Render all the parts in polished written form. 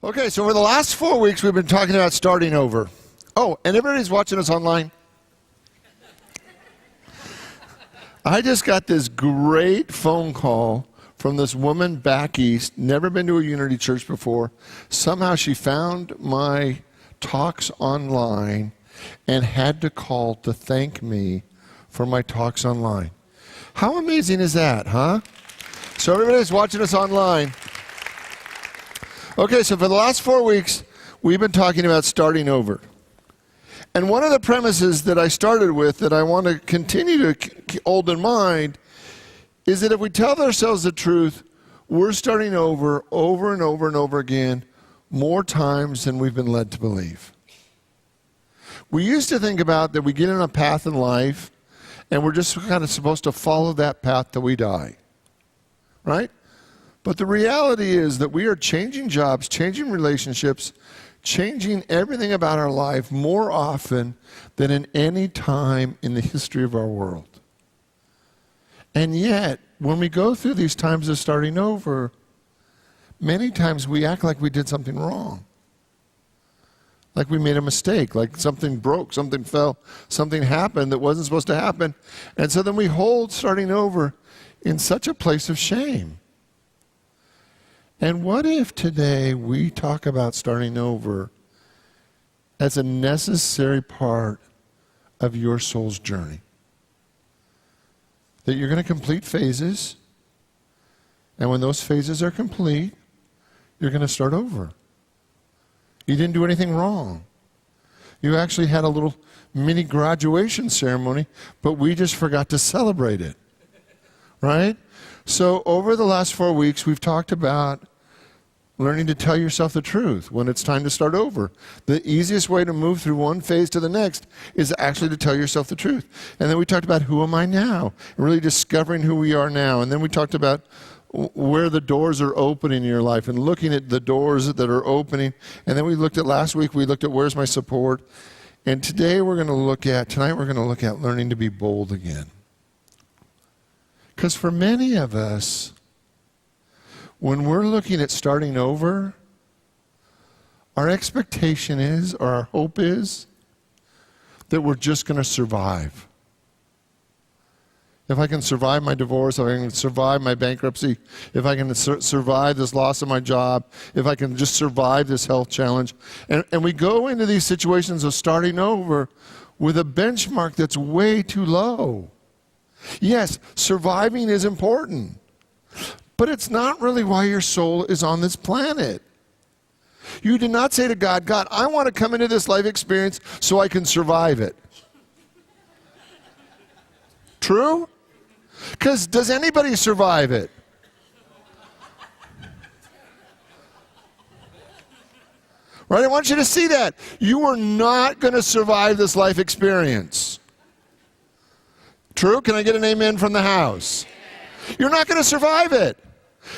Okay, so over the last 4 weeks, we've been talking about starting over. Oh, and everybody's watching us online? I just got this great phone call from this woman back east, never been to a Unity church before. Somehow she found my talks online and had to call to thank me for my talks online. How amazing is that, huh? So everybody's watching us online. Okay, so for the last 4 weeks, we've been talking about starting over. And one of the premises that I started with that I want to continue to hold in mind is that if we tell ourselves the truth, we're starting over and over and over again, more times than we've been led to believe. We used to think about that we get on a path in life, and we're just kind of supposed to follow that path till we die, right? But the reality is that we are changing jobs, changing relationships, changing everything about our life more often than in any time in the history of our world. And yet, when we go through these times of starting over, many times we act like we did something wrong. Like we made a mistake, like something broke, something fell, something happened that wasn't supposed to happen. And so then we hold starting over in such a place of shame. And what if today we talk about starting over as a necessary part of your soul's journey? That you're going to complete phases, and when those phases are complete, you're going to start over. You didn't do anything wrong. You actually had a little mini graduation ceremony, but we just forgot to celebrate it, right? So over the last 4 weeks, we've talked about learning to tell yourself the truth when it's time to start over. The easiest way to move through one phase to the next is actually to tell yourself the truth. And then we talked about who am I now? And really discovering who we are now. And then we talked about where the doors are opening in your life and looking at the doors that are opening. And then last week we looked at where's my support. And tonight we're going to look at learning to be bold again. Because for many of us, when we're looking at starting over, our expectation is, or our hope is, that we're just going to survive. If I can survive my divorce, if I can survive my bankruptcy, if I can survive this loss of my job, if I can just survive this health challenge. And we go into these situations of starting over with a benchmark that's way too low. Yes, surviving is important. But it's not really why your soul is on this planet. You did not say to God, God, I want to come into this life experience so I can survive it. True? Because does anybody survive it? Right? I want you to see that. You are not going to survive this life experience. True? Can I get an amen from the house? You're not going to survive it.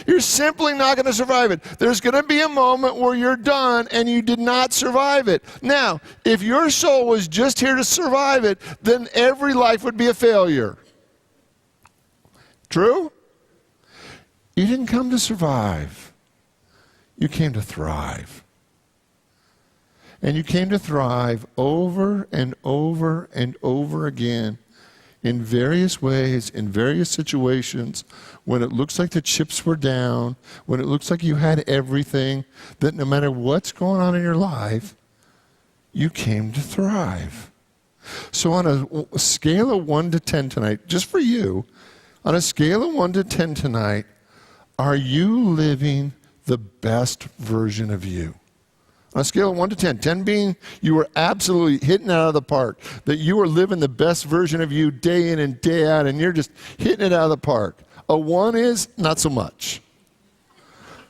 You're simply not going to survive it. There's going to be a moment where you're done and you did not survive it. Now, if your soul was just here to survive it, then every life would be a failure. True? You didn't come to survive. You came to thrive. And you came to thrive over and over and over again in various ways, in various situations, when it looks like the chips were down, when it looks like you had everything, that no matter what's going on in your life, you came to thrive. So on a scale of 1 to 10 tonight, just for you, on a scale of 1 to 10 tonight, are you living the best version of you? On a scale of 1 to 10, 10 being you were absolutely hitting it out of the park, that you are living the best version of you day in and day out, and you're just hitting it out of the park. A 1 is not so much,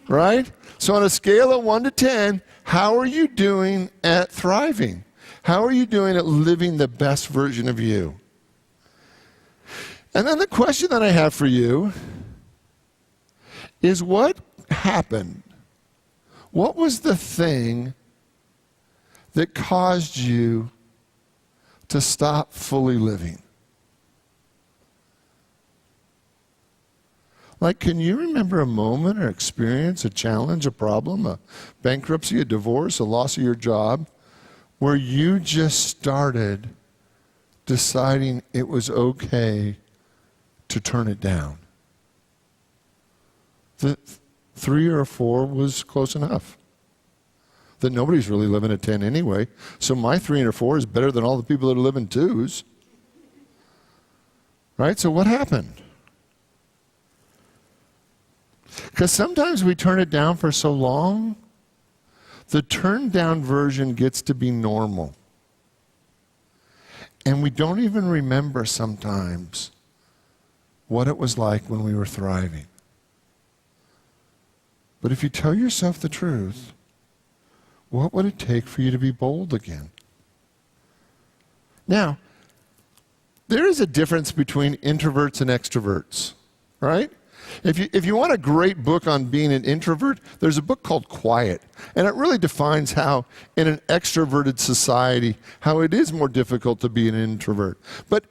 right? So on a scale of 1 to 10, how are you doing at thriving? How are you doing at living the best version of you? And then the question that I have for you is, what happened? What was the thing that caused you to stop fully living? Like, can you remember a moment or experience, a challenge, a problem, a bankruptcy, a divorce, a loss of your job, where you just started deciding it was okay to turn it down? The 3 or 4 was close enough. That nobody's really living at 10 anyway. So my 3 or 4 is better than all the people that are living 2s. Right? So what happened? Because sometimes we turn it down for so long, the turned down version gets to be normal. And we don't even remember sometimes what it was like when we were thriving. But if you tell yourself the truth, what would it take for you to be bold again? Now, there is a difference between introverts and extroverts, right? If you want a great book on being an introvert, there's a book called Quiet. And it really defines how, in an extroverted society, how it is more difficult to be an introvert. But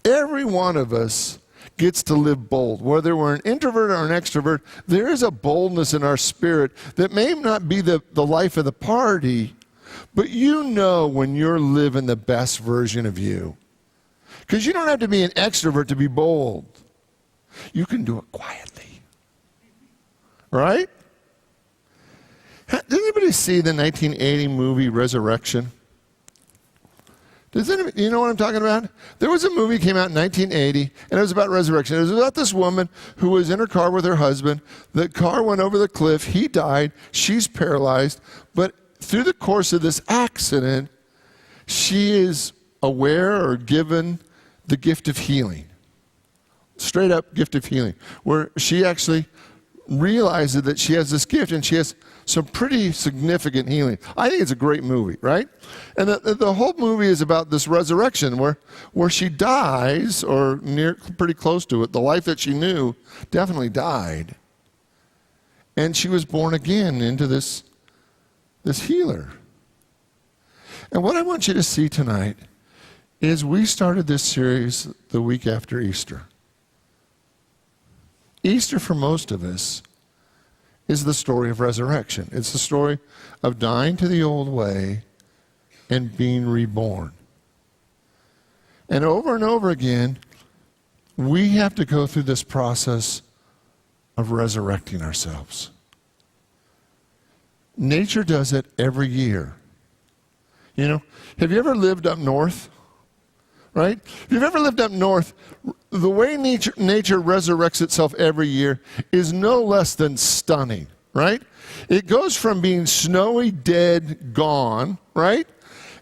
every one of us gets to live bold. Whether we're an introvert or an extrovert, there is a boldness in our spirit that may not be the life of the party, but you know when you're living the best version of you. Because you don't have to be an extrovert to be bold. You can do it quietly. Right? Did anybody see the 1980 movie Resurrection? Does anybody, you know what I'm talking about? There was a movie that came out in 1980, and it was about resurrection. It was about this woman who was in her car with her husband. The car went over the cliff. He died. She's paralyzed. But through the course of this accident, she is aware or given the gift of healing. Straight up gift of healing, where she actually realizes that she has this gift and she has some pretty significant healing. I think it's a great movie, right? And the whole movie is about this resurrection where she dies, or pretty close to it. The life that she knew definitely died. And she was born again into this healer. And what I want you to see tonight is we started this series the week after Easter. Easter, for most of us, is the story of resurrection. It's the story of dying to the old way and being reborn. And over again, we have to go through this process of resurrecting ourselves. Nature does it every year. You know, have you ever lived up north? Right? If you've ever lived up north, the way nature resurrects itself every year is no less than stunning, right? It goes from being snowy, dead, gone, right?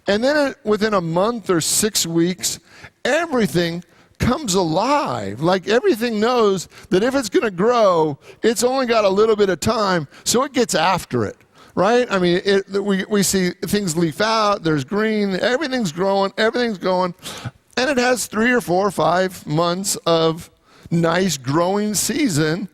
And then within a month or 6 weeks, everything comes alive. Like everything knows that if it's going to grow, it's only got a little bit of time, so it gets after it. Right? I mean, we see things leaf out, there's green, everything's growing, everything's going. And it has 3 or 4 or 5 months of nice growing season.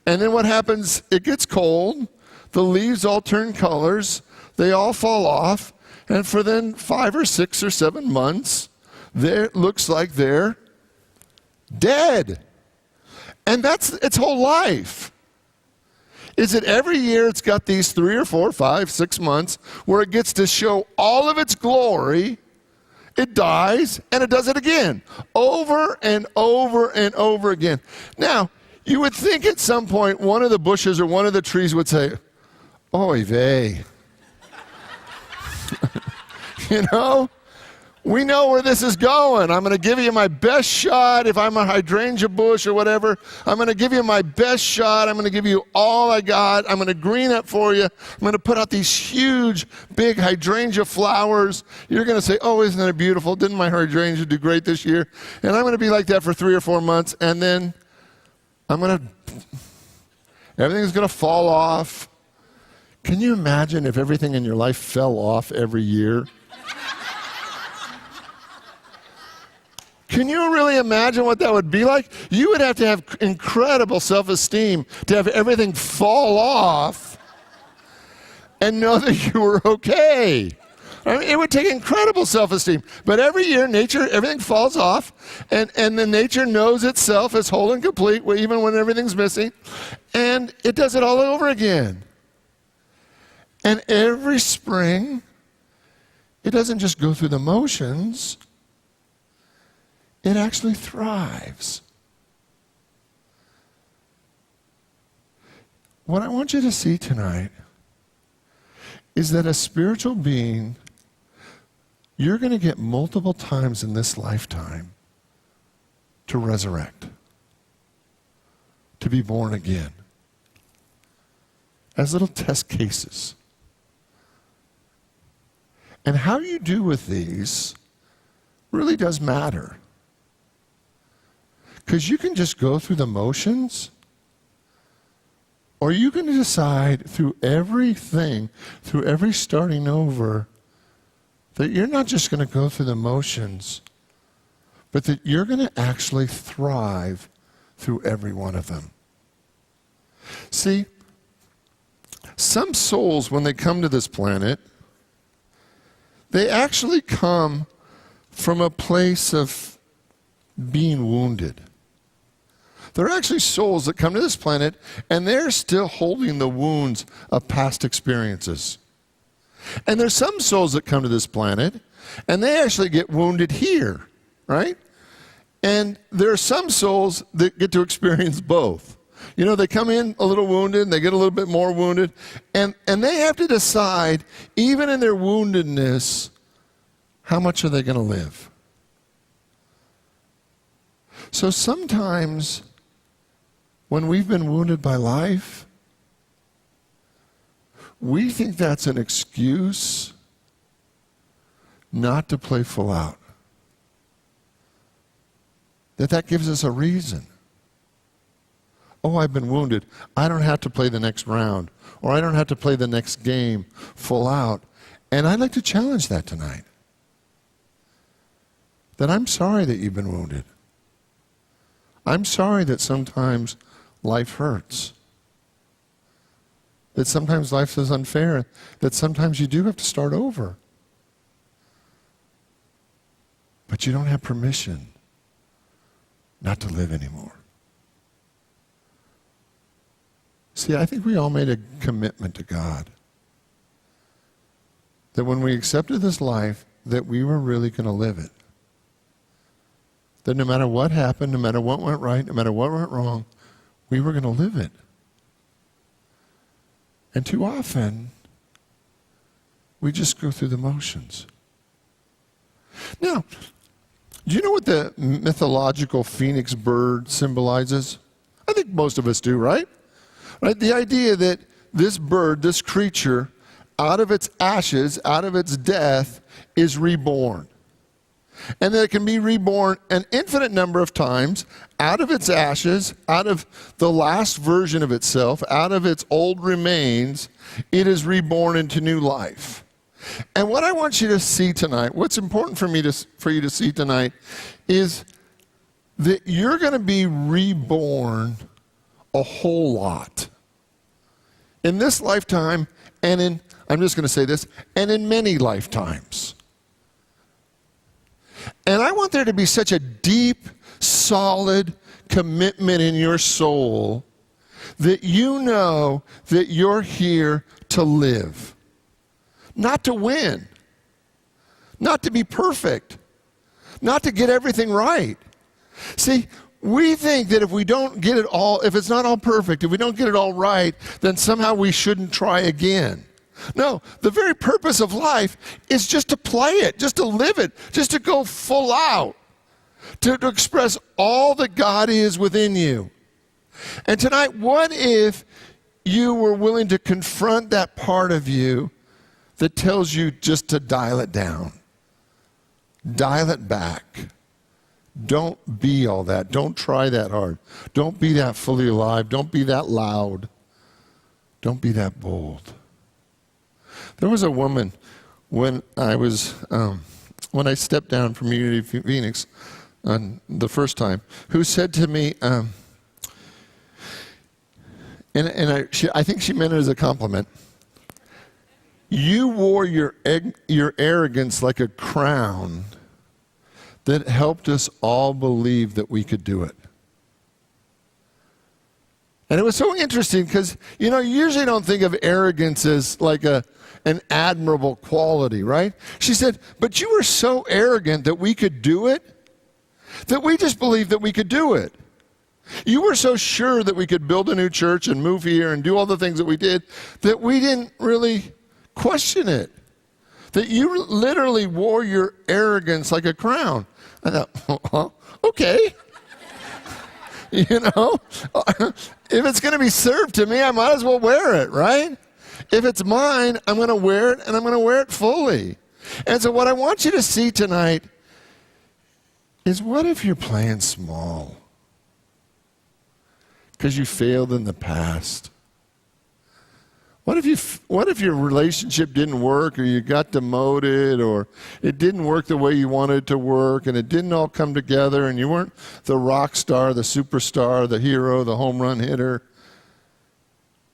And then what happens? It gets cold. The leaves all turn colors. They all fall off. And for then 5 or 6 or 7 months, it looks like they're dead. And that's its whole life. Is that every year it's got these 3 or 4, 5, 6 months where it gets to show all of its glory. It dies, and it does it again, over and over and over again. Now, you would think at some point one of the bushes or one of the trees would say, oy vey. You know? We know where this is going. I'm going to give you my best shot. If I'm a hydrangea bush or whatever, I'm going to give you my best shot. I'm going to give you all I got. I'm going to green up for you. I'm going to put out these huge, big hydrangea flowers. You're going to say, oh, isn't that beautiful? Didn't my hydrangea do great this year? And I'm going to be like that for 3 or 4 months. And then everything's going to fall off. Can you imagine if everything in your life fell off every year? Can you really imagine what that would be like? You would have to have incredible self-esteem to have everything fall off and know that you were okay. I mean, it would take incredible self-esteem. But every year, nature, everything falls off, and then nature knows itself as whole and complete, even when everything's missing, and it does it all over again. And every spring, it doesn't just go through the motions, it actually thrives. What I want you to see tonight is that a spiritual being, you're going to get multiple times in this lifetime to resurrect, to be born again, as little test cases. And how you do with these really does matter. Because you can just go through the motions, or you can decide through everything, through every starting over, that you're not just going to go through the motions, but that you're going to actually thrive through every one of them. See, some souls, when they come to this planet, they actually come from a place of being wounded. There are actually souls that come to this planet and they're still holding the wounds of past experiences. And there's some souls that come to this planet and they actually get wounded here, right? And there are some souls that get to experience both. You know, they come in a little wounded and they get a little bit more wounded, and they have to decide, even in their woundedness, how much are they going to live? So sometimes when we've been wounded by life, we think that's an excuse not to play full out. That gives us a reason. Oh, I've been wounded. I don't have to play the next round, or I don't have to play the next game full out. And I'd like to challenge that tonight. That I'm sorry that you've been wounded. I'm sorry that sometimes life hurts. That sometimes life is unfair. That sometimes you do have to start over. But you don't have permission not to live anymore. See, I think we all made a commitment to God. That when we accepted this life, that we were really going to live it. That no matter what happened, no matter what went right, no matter what went wrong, we were going to live it. And too often, we just go through the motions. Now, do you know what the mythological phoenix bird symbolizes? I think most of us do, right? Right? The idea that this bird, this creature, out of its ashes, out of its death, is reborn. And that it can be reborn an infinite number of times out of its ashes, out of the last version of itself, out of its old remains, it is reborn into new life. And what I want you to see tonight, what's important for you to see tonight, is that you're going to be reborn a whole lot. In this lifetime, and in, I'm just going to say this, and in many lifetimes. And I want there to be such a deep, solid commitment in your soul that you know that you're here to live. Not to win. Not to be perfect. Not to get everything right. See, we think that if we don't get it all, if it's not all perfect, if we don't get it all right, then somehow we shouldn't try again. No, the very purpose of life is just to play it, just to live it, just to go full out, to express all that God is within you. And tonight, what if you were willing to confront that part of you that tells you just to dial it down? Dial it back. Don't be all that. Don't try that hard. Don't be that fully alive. Don't be that loud. Don't be that bold. There was a woman when I stepped down from Unity Phoenix the first time, who said to me, I think she meant it as a compliment. You wore your arrogance like a crown that helped us all believe that we could do it. And it was so interesting because, you usually don't think of arrogance as like an admirable quality, right? She said, but you were so arrogant that we could do it, that we just believed that we could do it. You were so sure that we could build a new church and move here and do all the things that we did that we didn't really question it. That you literally wore your arrogance like a crown. I thought, okay. If it's going to be served to me, I might as well wear it, right? If it's mine, I'm going to wear it, and I'm going to wear it fully. And so what I want you to see tonight is, what if you're playing small? Because you failed in the past. What if your relationship didn't work, or you got demoted, or it didn't work the way you wanted it to work, and it didn't all come together, and you weren't the rock star, the superstar, the hero, the home run hitter,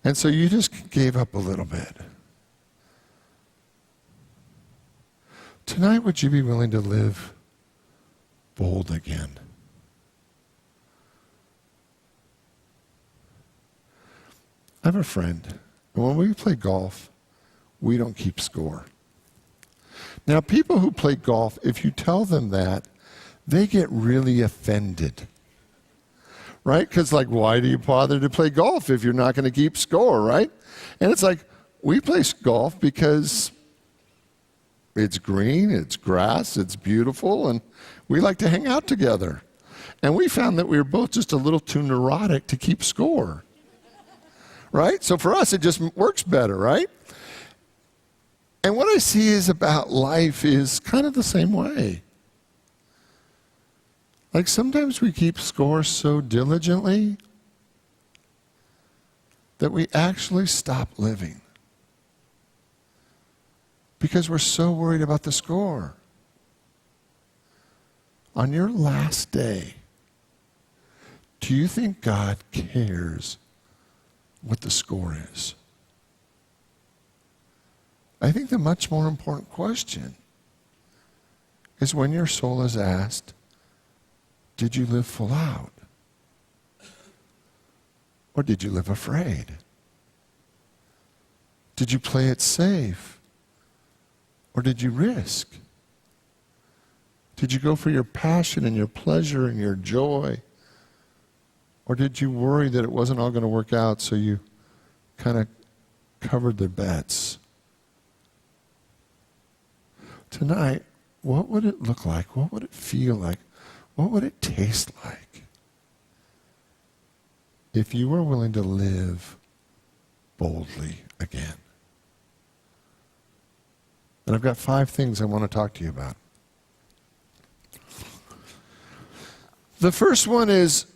and so you just gave up a little bit? Tonight, would you be willing to live bold again? I have a friend, and when we play golf, we don't keep score. Now, people who play golf, if you tell them that, they get really offended. Right? Because, why do you bother to play golf if you're not going to keep score, right? And it's like, we play golf because it's green, it's grass, it's beautiful, and we like to hang out together. And we found that we were both just a little too neurotic to keep score. Right? So for us, it just works better, right? And what I see is about life is kind of the same way. Sometimes we keep score so diligently that we actually stop living because we're so worried about the score. On your last day, do you think God cares what the score is? I think the much more important question is, when your soul is asked, did you live full out? Or did you live afraid? Did you play it safe? Or did you risk? Did you go for your passion and your pleasure and your joy? Or did you worry that it wasn't all going to work out, so you kind of covered the bets? Tonight, what would it look like? What would it feel like? What would it taste like if you were willing to live boldly again? And I've got 5 things I want to talk to you about. The first one is,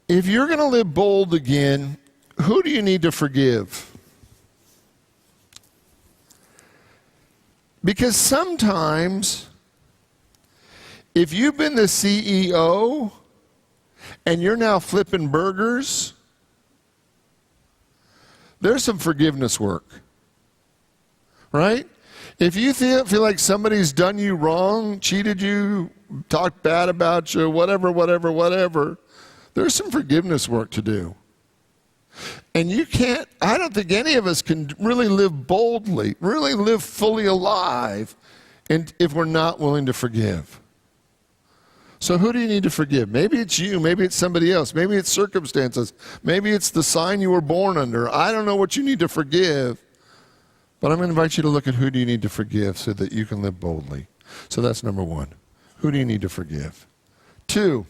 if you're going to live bold again, who do you need to forgive? Because sometimes, if you've been the CEO and you're now flipping burgers, there's some forgiveness work, right? If you feel like somebody's done you wrong, cheated you, talked bad about you, whatever, there's some forgiveness work to do. And I don't think any of us can really live boldly, really live fully alive, if we're not willing to forgive. So who do you need to forgive? Maybe it's you, maybe it's somebody else, maybe it's circumstances, maybe it's the sign you were born under. I don't know what you need to forgive, but I'm going to invite you to look at who do you need to forgive so that you can live boldly. So that's number 1. Who do you need to forgive? 2,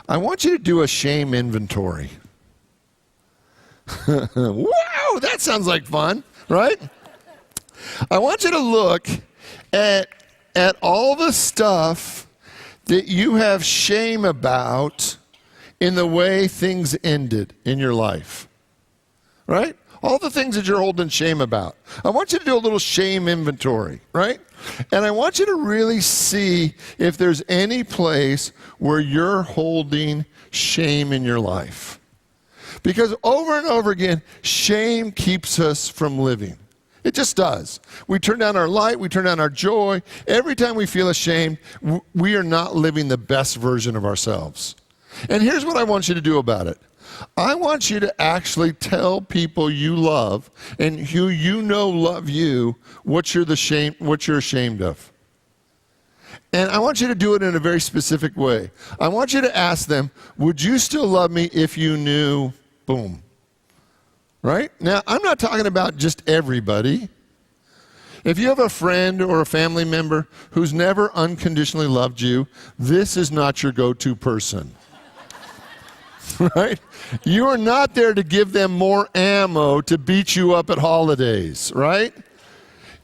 I want you to do a shame inventory. Wow, that sounds like fun, right? I want you to look at all the stuff that you have shame about in the way things ended in your life, right? All the things that you're holding shame about. I want you to do a little shame inventory, right? And I want you to really see if there's any place where you're holding shame in your life. Because over and over again, shame keeps us from living. It just does. We turn down our light, we turn down our joy. Every time we feel ashamed, we are not living the best version of ourselves. And here's what I want you to do about it. I want you to actually tell people you love and who you know love you what you're ashamed of. And I want you to do it in a very specific way. I want you to ask them, would you still love me if you knew, boom. Right? Now, I'm not talking about just everybody. If you have a friend or a family member who's never unconditionally loved you, this is not your go-to person. Right? You are not there to give them more ammo to beat you up at holidays, right?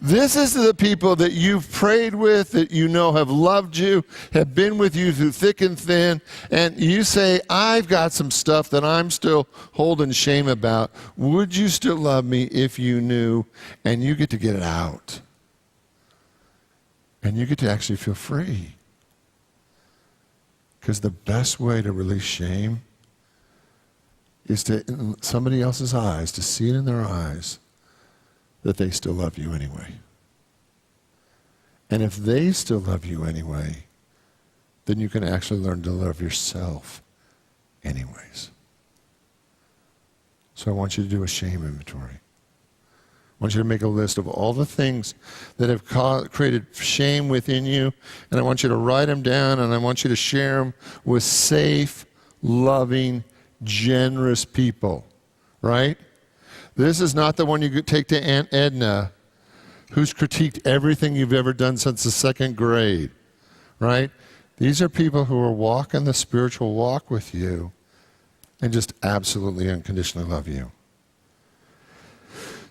This is the people that you've prayed with, that you know have loved you, have been with you through thick and thin, and you say, I've got some stuff that I'm still holding shame about. Would you still love me if you knew? And you get to get it out. And you get to actually feel free. Because the best way to release shame is to, in somebody else's eyes, to see it in their eyes, that they still love you anyway. And if they still love you anyway, then you can actually learn to love yourself anyways. So I want you to do a shame inventory. I want you to make a list of all the things that have created shame within you, and I want you to write them down, and I want you to share them with safe, loving, generous people, right? This is not the one you could take to Aunt Edna, who's critiqued everything you've ever done since the second grade, right? These are people who are walking the spiritual walk with you and just absolutely unconditionally love you.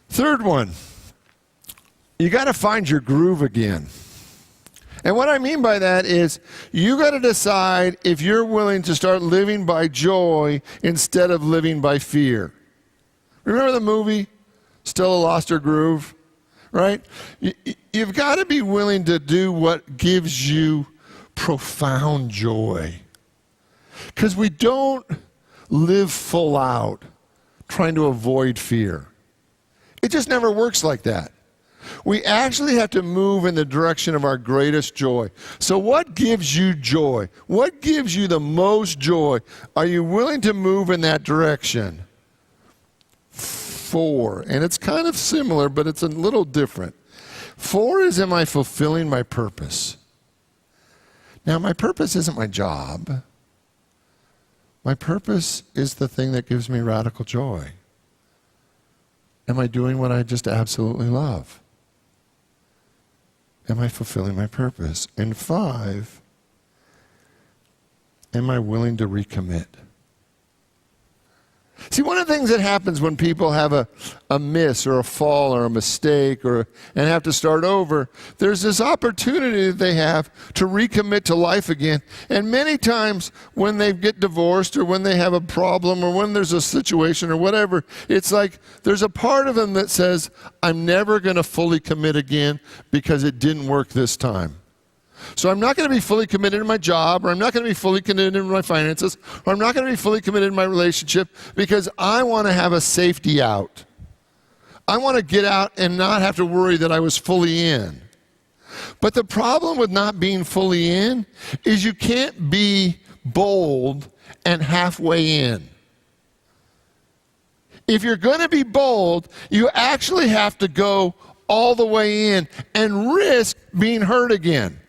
Third one, you got to find your groove again. And what I mean by that is you got to decide if you're willing to start living by joy instead of living by fear. Remember the movie, Stella Lost Her Groove, right? You've got to be willing to do what gives you profound joy. Because we don't live full out trying to avoid fear. It just never works like that. We actually have to move in the direction of our greatest joy. So what gives you joy? What gives you the most joy? Are you willing to move in that direction? 4, and it's kind of similar, but it's a little different. 4 is, am I fulfilling my purpose? Now, my purpose isn't my job. My purpose is the thing that gives me radical joy. Am I doing what I just absolutely love? Am I fulfilling my purpose? And 5, am I willing to recommit? See, one of the things that happens when people have a miss or a fall or a mistake and have to start over, there's this opportunity that they have to recommit to life again. And many times when they get divorced or when they have a problem or when there's a situation or whatever, it's like there's a part of them that says, I'm never going to fully commit again because it didn't work this time. So I'm not going to be fully committed in my job, or I'm not going to be fully committed in my finances, or I'm not going to be fully committed in my relationship because I want to have a safety out. I want to get out and not have to worry that I was fully in. But the problem with not being fully in is you can't be bold and halfway in. If you're going to be bold, you actually have to go all the way in and risk being hurt again.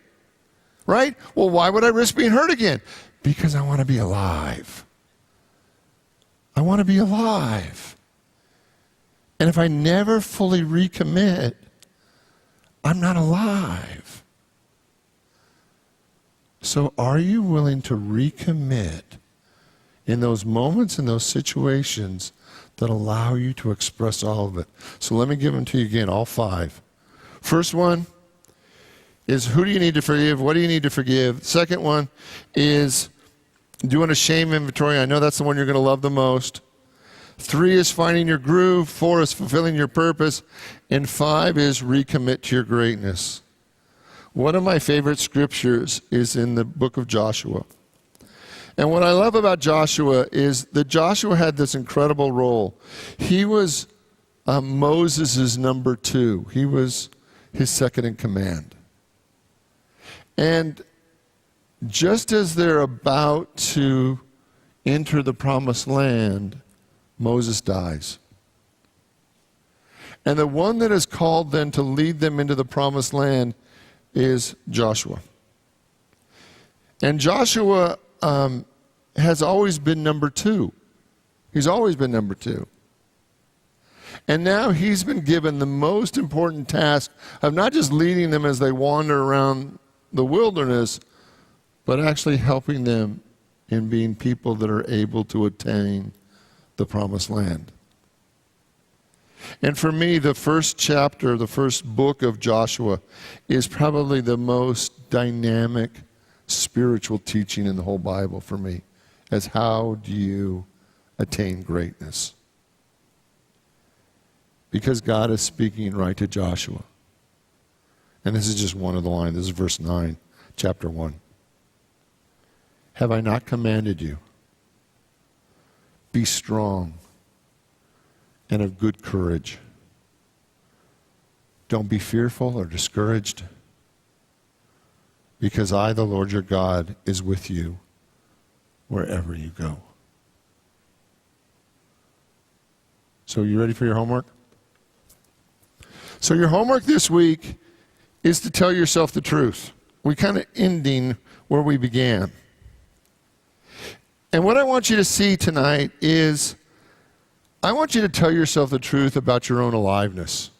Right? Well, why would I risk being hurt again? Because I want to be alive. I want to be alive. And if I never fully recommit, I'm not alive. So are you willing to recommit in those moments, in those situations that allow you to express all of it? So let me give them to you again, all 5. First one is, who do you need to forgive? What do you need to forgive? Second one is doing a shame inventory. I know that's the one you're going to love the most. 3 is finding your groove. 4 is fulfilling your purpose. And 5 is recommit to your greatness. One of my favorite scriptures is in the book of Joshua. And what I love about Joshua is that Joshua had this incredible role. He was Moses' number 2. He was his second in command. And just as they're about to enter the promised land, Moses dies. And the one that is called then to lead them into the promised land is Joshua. And Joshua has always been number 2. He's always been number 2. And now he's been given the most important task of not just leading them as they wander around the wilderness, but actually helping them in being people that are able to attain the promised land. And for me, the first chapter, the first book of Joshua is probably the most dynamic spiritual teaching in the whole Bible for me, as how do you attain greatness? Because God is speaking right to Joshua. And this is just one of the lines. This is verse 9, chapter 1. Have I not commanded you? Be strong and of good courage. Don't be fearful or discouraged, because I, the Lord your God, is with you wherever you go. So you ready for your homework? So your homework this week is to tell yourself the truth. We're kind of ending where we began. And what I want you to see tonight is, I want you to tell yourself the truth about your own aliveness,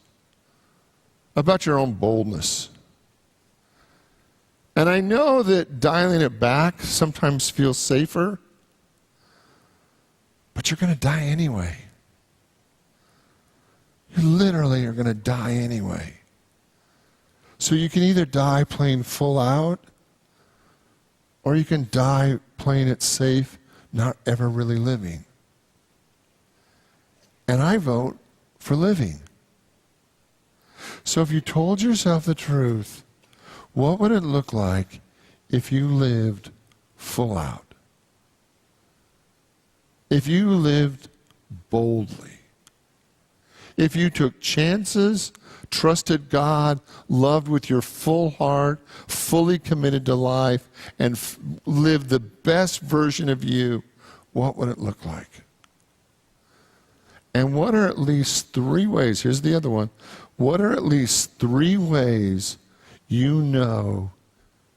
about your own boldness. And I know that dialing it back sometimes feels safer, but you're going to die anyway. You literally are going to die anyway. So you can either die playing full out, or you can die playing it safe, not ever really living. And I vote for living. So if you told yourself the truth, what would it look like if you lived full out? If you lived boldly? If you took chances, trusted God, loved with your full heart, fully committed to life, and lived the best version of you, what would it look like? And what are at least 3 ways, here's the other one, what are at least 3 ways you know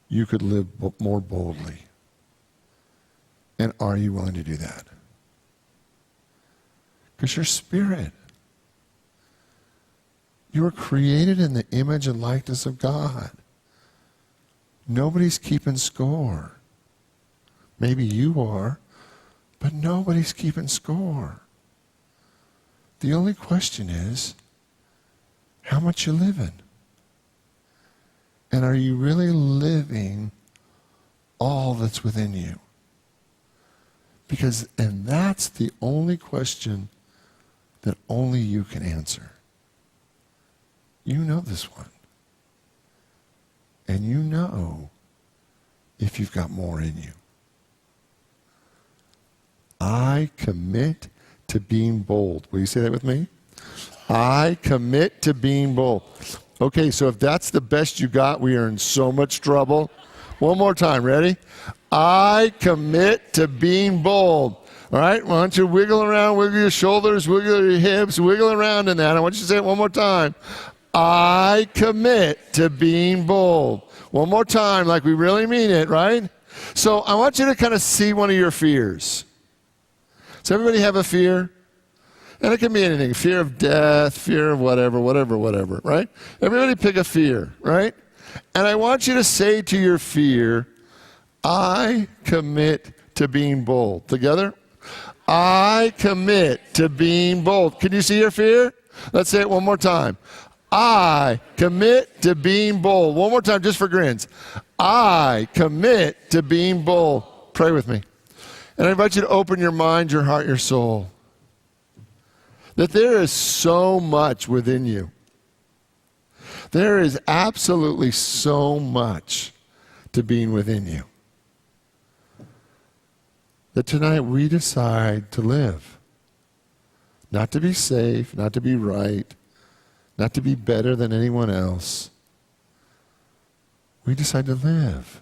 you could live more boldly? And are you willing to do that? Because your spirit, you were created in the image and likeness of God. Nobody's keeping score. Maybe you are, but nobody's keeping score. The only question is, how much you living? And are you really living all that's within you? And that's the only question that only you can answer. You know this one. And you know if you've got more in you. I commit to being bold. Will you say that with me? I commit to being bold. Okay, so if that's the best you got, we are in so much trouble. One more time, ready? I commit to being bold. All right, why don't you wiggle around, wiggle your shoulders, wiggle your hips, wiggle around in that. I want you to say it one more time. I commit to being bold. One more time, like we really mean it, right? So I want you to kind of see one of your fears. Does everybody have a fear? And it can be anything. Fear of death, fear of whatever, right? Everybody pick a fear, right? And I want you to say to your fear, I commit to being bold. Together? I commit to being bold. Can you see your fear? Let's say it one more time. I commit to being bold. One more time, just for grins. I commit to being bold. Pray with me. And I invite you to open your mind, your heart, your soul. That there is so much within you. There is absolutely so much to being within you. that tonight we decide to live. Not to be safe, not to be right, not to be better than anyone else. We decide to live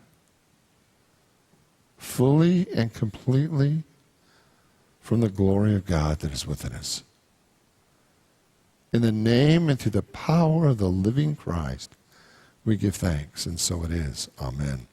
fully and completely from the glory of God that is within us. In the name and through the power of the living Christ, we give thanks, and so it is. Amen.